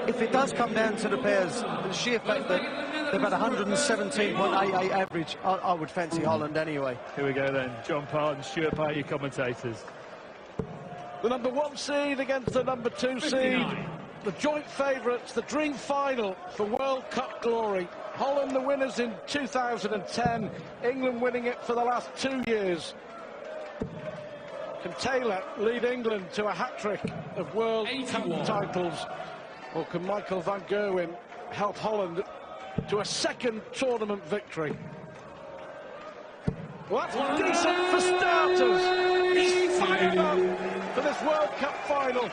if it does come down to the pairs, the sheer fact that they've had 117.88 average, I would fancy Holland anyway. Here we go then. John Parton, Stuart Parr, your commentators. The number 1 seed against the number 2 seed. The joint favourites, the dream final for World Cup glory. Holland the winners in 2010, England winning it for the last 2 years. Can Taylor lead England to a hat-trick of World Cup titles? Or can Michael van Gerwen help Holland to a second tournament victory? Well, that's decent for starters. He's fired up for this World Cup final.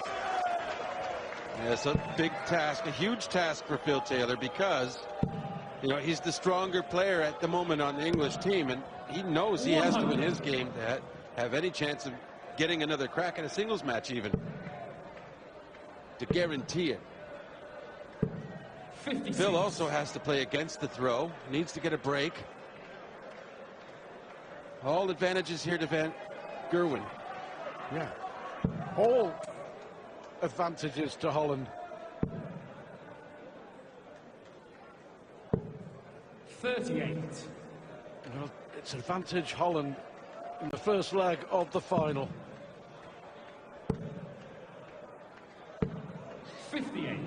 Yeah, it's a big task, a huge task for Phil Taylor, because, you know, he's the stronger player at the moment on the English team, and he knows he has to win his game to have any chance of getting another crack at a singles match, even to guarantee it. 56. Phil also has to play against the throw, needs to get a break. All advantages here to Van Gerwen. Yeah, all advantages to Holland. 38. Well, it's advantage Holland in the first leg of the final. 58.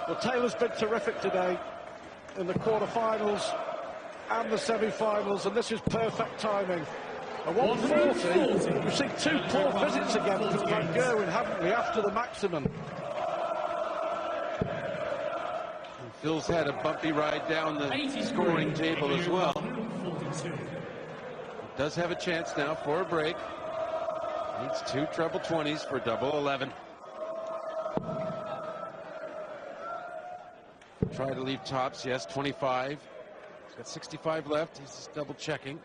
Well, Taylor's been terrific today in the quarterfinals and the semi-finals, and this is perfect timing. A 140. We've seen 2 poor visits again from Van Gerwen, haven't we, after the maximum? Phil's had a bumpy ride down the scoring table as well. Does have a chance now for a break. Needs 2 treble 20s for double 11. Try to leave tops, yes, 25. He's got 65 left. He's just double checking.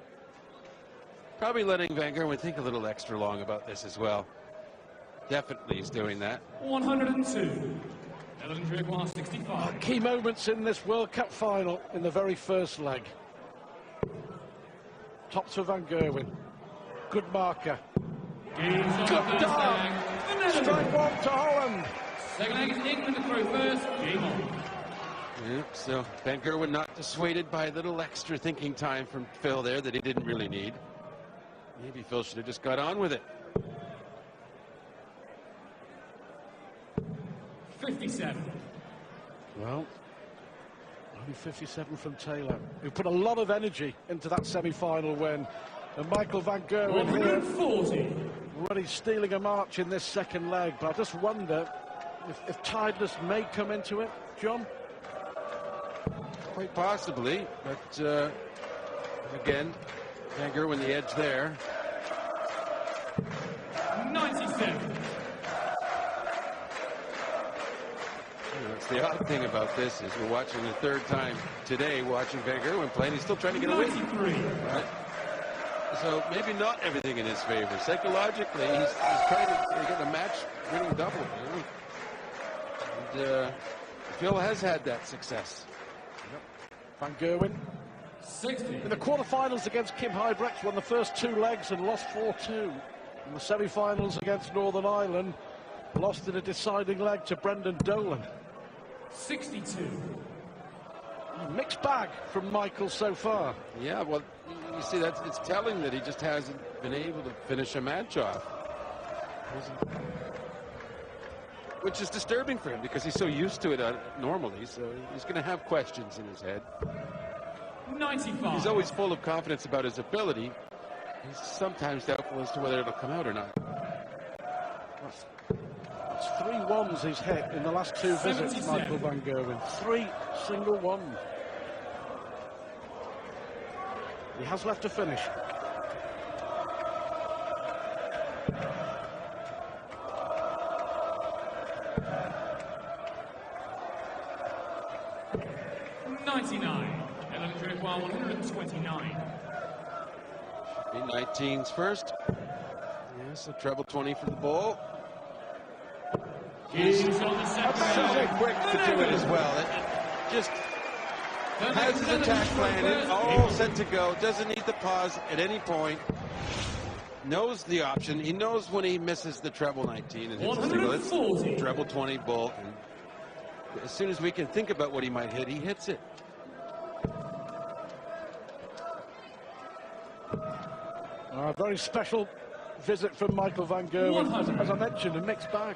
Probably letting Van Gerwen think a little extra long about this as well. Definitely he's doing that. 102. 65. Key moments in this World Cup final in the very first leg. Tops for Van Gerwen. Good marker. Good dart. Strike 1 to Holland. Second leg is England to throw first. Game on. Yep, so Van Gerwen not dissuaded by a little extra thinking time from Phil there that he didn't really need. Maybe Phil should have just got on with it. 57. Well, only 57 from Taylor, who put a lot of energy into that semi-final win. And Michael van Gerwen here, already stealing a march in this second leg. But I just wonder if tiredness may come into it, John? Quite possibly, but again, Van Gerwen the edge there. 97. That's the odd thing about this is we're watching the third time today, watching Van Gerwen play, and he's still trying to get a win. Right? So maybe not everything in his favor. Psychologically, he's trying to get a match-winning double. And Phil has had that success. Van Gerwen 60. In the quarterfinals against Kim Huybrechts, won the first 2 legs and lost 4-2. In the semi-finals against Northern Ireland, lost in a deciding leg to Brendan Dolan. 62. Mixed bag from Michael so far. Yeah, well, you see, it's telling that he just hasn't been able to finish a match off. Which is disturbing for him because he's so used to it normally, so he's going to have questions in his head. 95. He's always full of confidence about his ability. He's sometimes doubtful as to whether it'll come out or not. That's 3 ones he's hit in the last 2 visits, Michael van Gerwen. 3 single ones. He has left to finish. Electric 129. Be 19's first. Yes, a treble 20 for the ball. He's so quick to do it as well. Just has his attack plan, all set to go, doesn't need the pause at any point, knows the option, he knows when he misses the treble 19 and hits a single, it's treble 20 bull, and as soon as we can think about what he might hit, he hits it. A very special visit from Michael van Gerwen, as I mentioned, a mixed bag.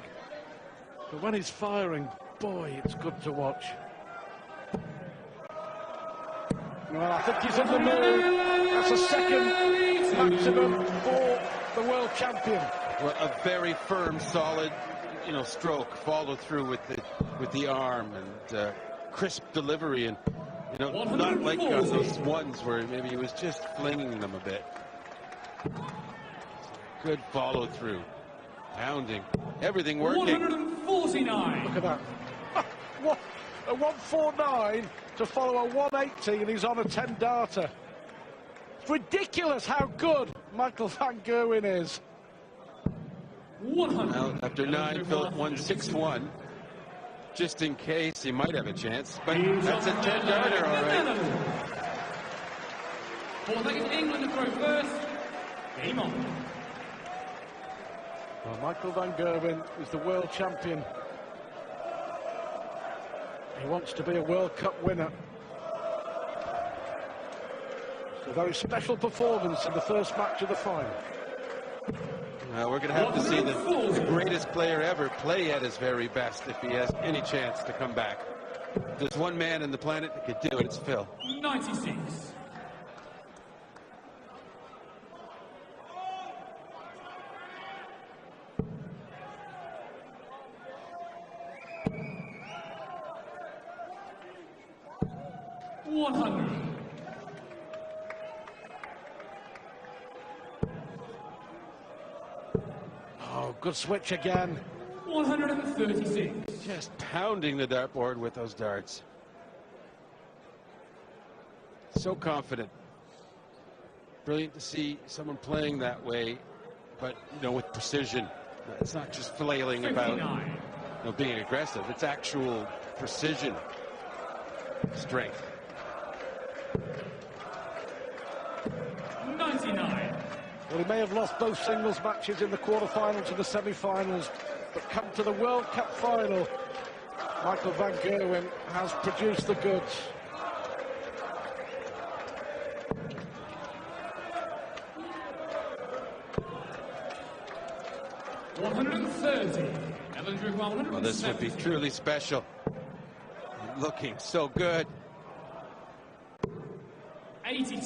But when he's firing, boy, it's good to watch. Well, I think he's in the mood. That's a second maximum for the world champion. Well, a very firm, solid, stroke, follow through with the arm, and crisp delivery, and not like those ones where maybe he was just flinging them a bit. Good follow through, pounding, everything working. 149. Look at that. A 149 to follow a 180, and he's on a 10 darter. It's ridiculous how good Michael van Gerwen is. 100. Well, after 9, Philip 161. Just in case he might have a chance, but that's a 10 darter, all right. Ball taking England to throw first. Game on. Well, Michael van Gerwen is the world champion. He wants to be a World Cup winner. It's a very special performance in the first match of the final. Well, we're going to have to see the greatest player ever play at his very best if he has any chance to come back. There's one man on the planet that could do it, it's Phil. 96. Oh, good switch again. 136. Just pounding the dartboard with those darts. So confident. Brilliant to see someone playing that way, but with precision. It's not just flailing 59. about being aggressive. It's actual precision, strength. 99. Well, he may have lost both singles matches in the quarterfinals and the semi-finals, but come to the World Cup final, Michael van Gerwen has produced the goods. Well, this would be truly special. Looking so good. 82. I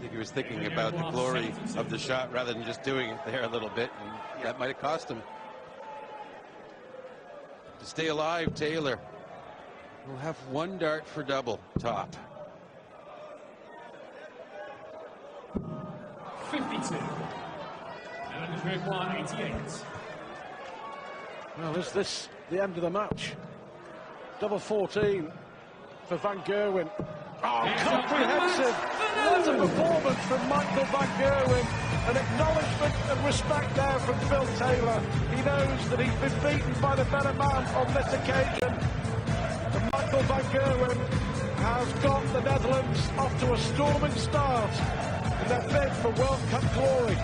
think he was thinking about the glory of the shot rather than just doing it there a little bit, and that might have cost him. To stay alive, Taylor will have one dart for double top. 52. 88. Well, is this the end of the match? Double 14 for van Gerwen. Oh, comprehensive! What a performance from Michael van Gerwen. An acknowledgement and respect there from Phil Taylor. He knows that he's been beaten by the better man on this occasion. And Michael van Gerwen has got the Netherlands off to a storming start in their bid for World Cup glory.